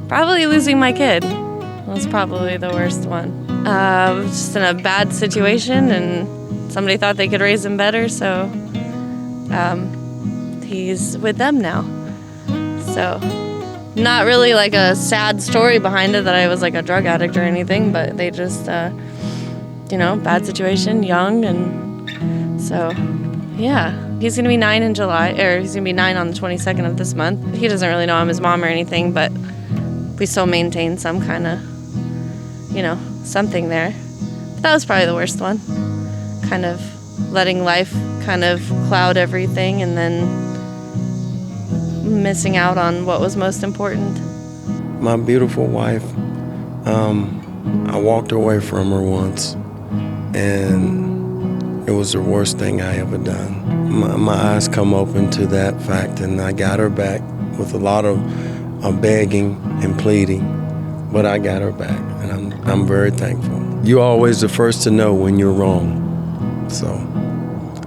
Probably losing my kid was probably the worst one. Just in a bad situation, and somebody thought they could raise him better, so he's with them now. So not really like a sad story behind it that I was like a drug addict or anything, but they just, bad situation, young, and so, yeah. He's going to be 9 in July, or he's going to be 9 on the 22nd of this month. He doesn't really know I'm his mom or anything, but we still maintain some kind of, something there. But that was probably the worst one. Kind of letting life kind of cloud everything and then missing out on what was most important. My beautiful wife, I walked away from her once, and it was the worst thing I ever done. My eyes come open to that fact, and I got her back with a lot of begging and pleading, but I got her back, and I'm very thankful. You're always the first to know when you're wrong. So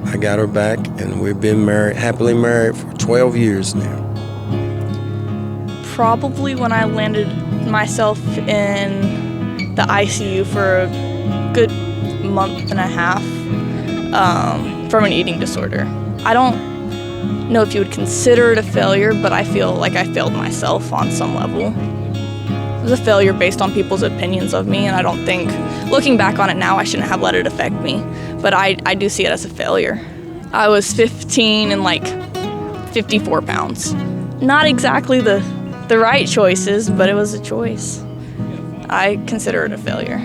I got her back, and we've been happily married for 12 years now. Probably when I landed myself in the ICU for a good month and a half from an eating disorder. I don't know if you would consider it a failure, but I feel like I failed myself on some level. It was a failure based on people's opinions of me, and I don't think, looking back on it now, I shouldn't have let it affect me, but I do see it as a failure. I was 15 and like 54 pounds. Not exactly the right choices, but it was a choice. I consider it a failure.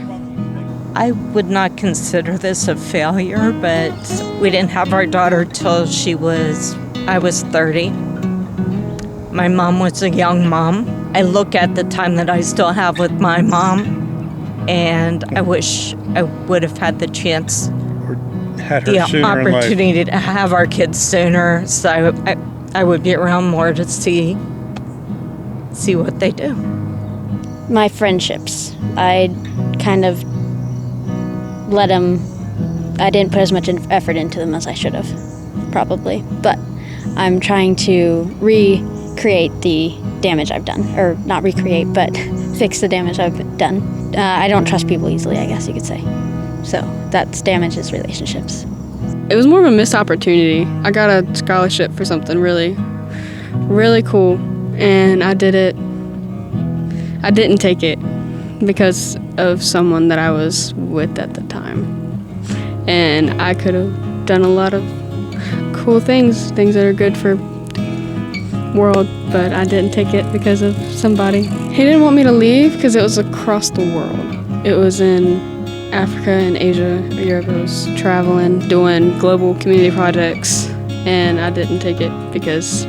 I would not consider this a failure, but we didn't have our daughter till I was 30. My mom was a young mom. I look at the time that I still have with my mom, and I wish I would have had the chance, the opportunity to have our kids sooner, so I would be around more to see what they do. My friendships, I kind of let them, I didn't put as much effort into them as I should have, probably. But I'm trying to recreate the damage I've done. Or not recreate, but fix the damage I've done. I don't trust people easily, I guess you could say. So that's damages relationships. It was more of a missed opportunity. I got a scholarship for something really, really cool, and I did it. I didn't take it because of someone that I was with at the time. And I could have done a lot of cool things that are good for world, but I didn't take it because of somebody. He didn't want me to leave because it was across the world. It was in Africa and Asia, Europe. It was traveling, doing global community projects, and I didn't take it because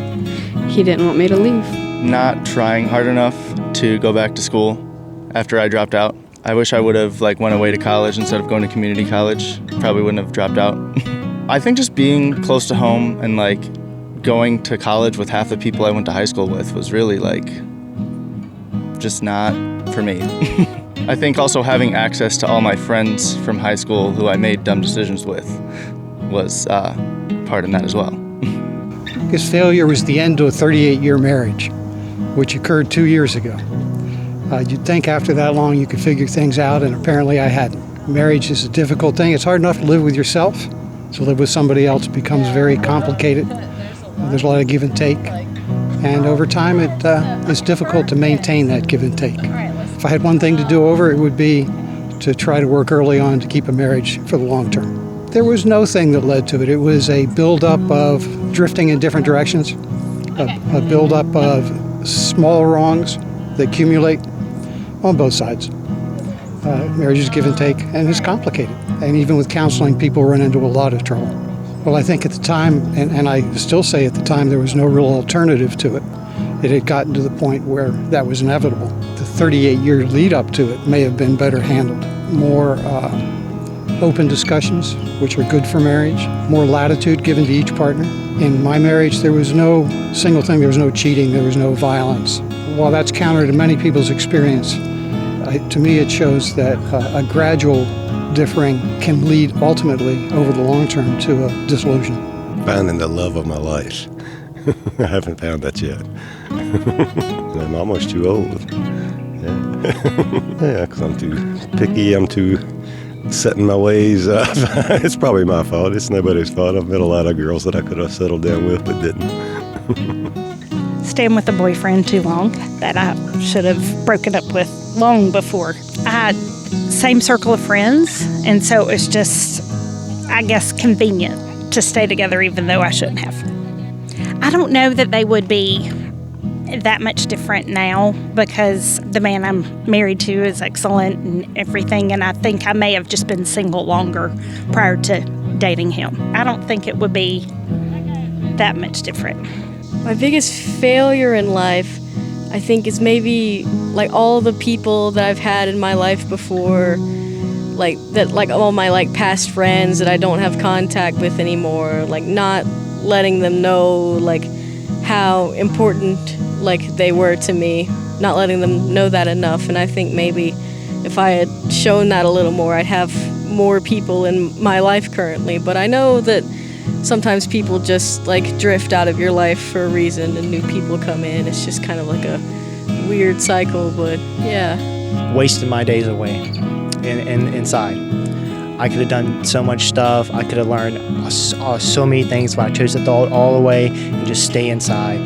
he didn't want me to leave. Not trying hard enough to go back to school after I dropped out. I wish I would have went away to college instead of going to community college. Probably wouldn't have dropped out. I think just being close to home and going to college with half the people I went to high school with was really just not for me. I think also having access to all my friends from high school who I made dumb decisions with was part in that as well. His failure was the end to a 38-year marriage, which occurred 2 years ago. You'd think after that long you could figure things out, and apparently I hadn't. Marriage is a difficult thing. It's hard enough to live with yourself. To live with somebody else becomes very complicated. There's a lot of give and take. And over time it's difficult to maintain that give and take. If I had one thing to do over, it would be to try to work early on to keep a marriage for the long term. There was no thing that led to it. It was a buildup of drifting in different directions, a buildup of small wrongs that accumulate on both sides. Marriage is give and take, and it's complicated. And even with counseling, people run into a lot of trouble. Well, I think at the time, and I still say at the time, there was no real alternative to it. It had gotten to the point where that was inevitable. The 38-year lead up to it may have been better handled. More open discussions, which are good for marriage. More latitude given to each partner. In my marriage, there was no single thing. There was no cheating. There was no violence. While that's counter to many people's experience, to me it shows that a gradual differing can lead ultimately over the long term to a dissolution. Finding the love of my life. I haven't found that yet. I'm almost too old. Yeah, because I'm too picky. I'm too set in my ways. It's probably my fault. It's nobody's fault. I've met a lot of girls that I could have settled down with but didn't. Staying with a boyfriend too long that I should have broken up with long before. I had same circle of friends, and so it was just, I guess, convenient to stay together even though I shouldn't have. I don't know that they would be that much different now because the man I'm married to is excellent and everything, and I think I may have just been single longer prior to dating him. I don't think it would be that much different. My biggest failure in life, I think, is maybe like all the people that I've had in my life before, like all my like past friends that I don't have contact with anymore, like not letting them know like how important like they were to me, not letting them know that enough. And I think maybe if I had shown that a little more, I'd have more people in my life currently. But I know that sometimes people just like drift out of your life for a reason and new people come in. It's just kind of like a weird cycle, but yeah. Wasting my days away inside. I could have done so much stuff. I could have learned so many things, but I chose to throw it all away and just stay inside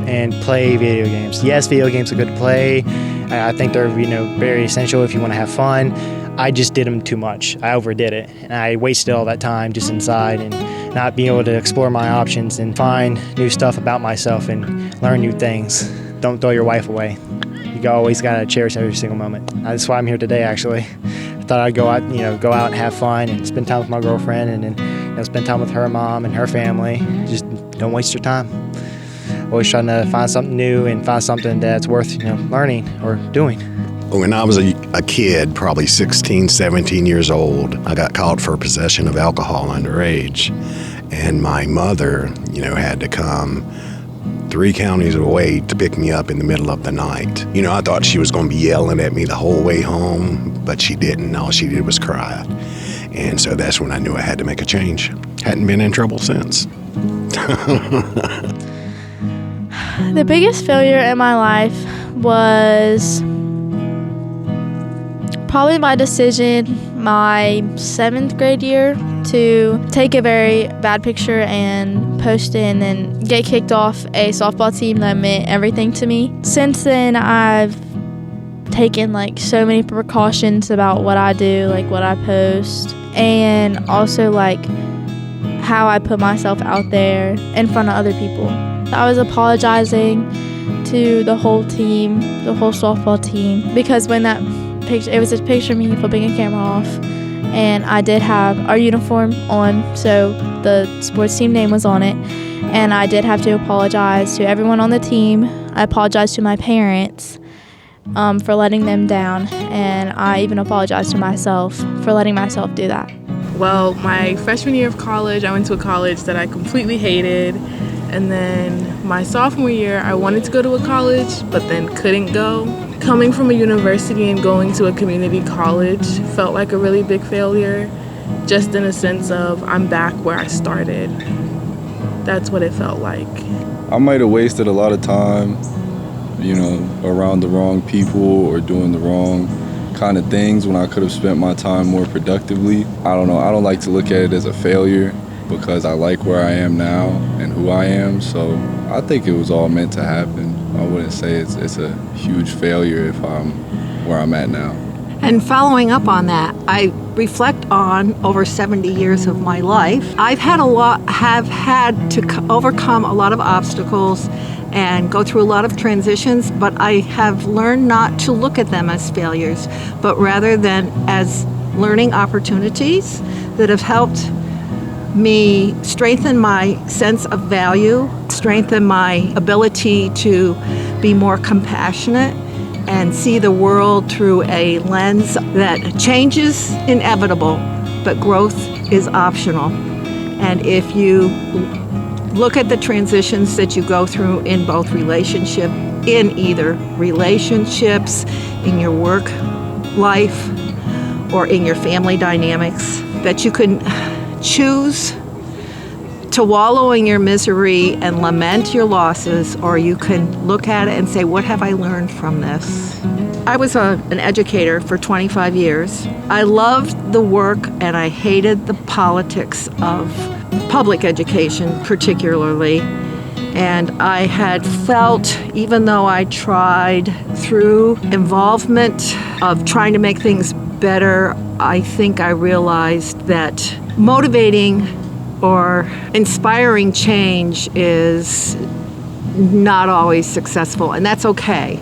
and play video games. Yes, video games are good to play. I think they're very essential if you want to have fun. I just did them too much. I overdid it, and I wasted all that time just inside and not being able to explore my options and find new stuff about myself and learn new things. Don't throw your wife away. You always gotta cherish every single moment. That's why I'm here today, actually. I thought I'd go out and have fun and spend time with my girlfriend and then spend time with her mom and her family. Just don't waste your time. Always trying to find something new and find something that's worth learning or doing. When I was a kid, probably 16, 17 years old, I got caught for possession of alcohol underage. And my mother, had to come 3 counties away to pick me up in the middle of the night. I thought she was going to be yelling at me the whole way home, but she didn't. All she did was cry. And so that's when I knew I had to make a change. Hadn't been in trouble since. The biggest failure in my life was probably my decision my 7th grade year to take a very bad picture and post it and then get kicked off a softball team that meant everything to me. Since then, I've taken so many precautions about what I do, what I post, and also how I put myself out there in front of other people. I was apologizing to the whole team, the whole softball team, because when that picture, it was a picture of me flipping a camera off, and I did have our uniform on, so the sports team name was on it, and I did have to apologize to everyone on the team. I apologized to my parents for letting them down, and I even apologized to myself for letting myself do that. Well, my freshman year of college, I went to a college that I completely hated. And then my sophomore year, I wanted to go to a college, but then couldn't go. Coming from a university and going to a community college felt like a really big failure, just in a sense of I'm back where I started. That's what it felt like. I might have wasted a lot of time, around the wrong people or doing the wrong kind of things when I could have spent my time more productively. I don't know. I don't like to look at it as a failure, because I like where I am now and who I am, so I think it was all meant to happen. I wouldn't say it's a huge failure if I'm where I'm at now. And following up on that, I reflect on over 70 years of my life. Have had to overcome a lot of obstacles and go through a lot of transitions, but I have learned not to look at them as failures, but rather than as learning opportunities that have helped me strengthen my sense of value, strengthen my ability to be more compassionate and see the world through a lens that change is inevitable, but growth is optional. And if you look at the transitions that you go through in both in either relationships, in your work life, or in your family dynamics, that you can choose to wallow in your misery and lament your losses, or you can look at it and say, what have I learned from this? I was an educator for 25 years. I loved the work and I hated the politics of public education particularly. And I had felt, even though I tried through involvement of trying to make things better, I think I realized that motivating or inspiring change is not always successful, and that's okay.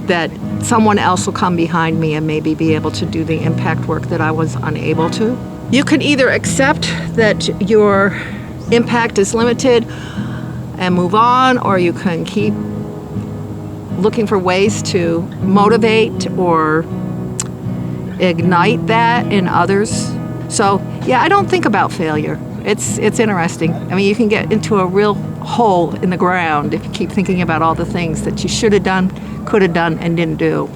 That someone else will come behind me and maybe be able to do the impact work that I was unable to. You can either accept that your impact is limited and move on, or you can keep looking for ways to motivate or ignite that in others. So, yeah, I don't think about failure. It's interesting. I mean, you can get into a real hole in the ground if you keep thinking about all the things that you should have done, could have done, and didn't do.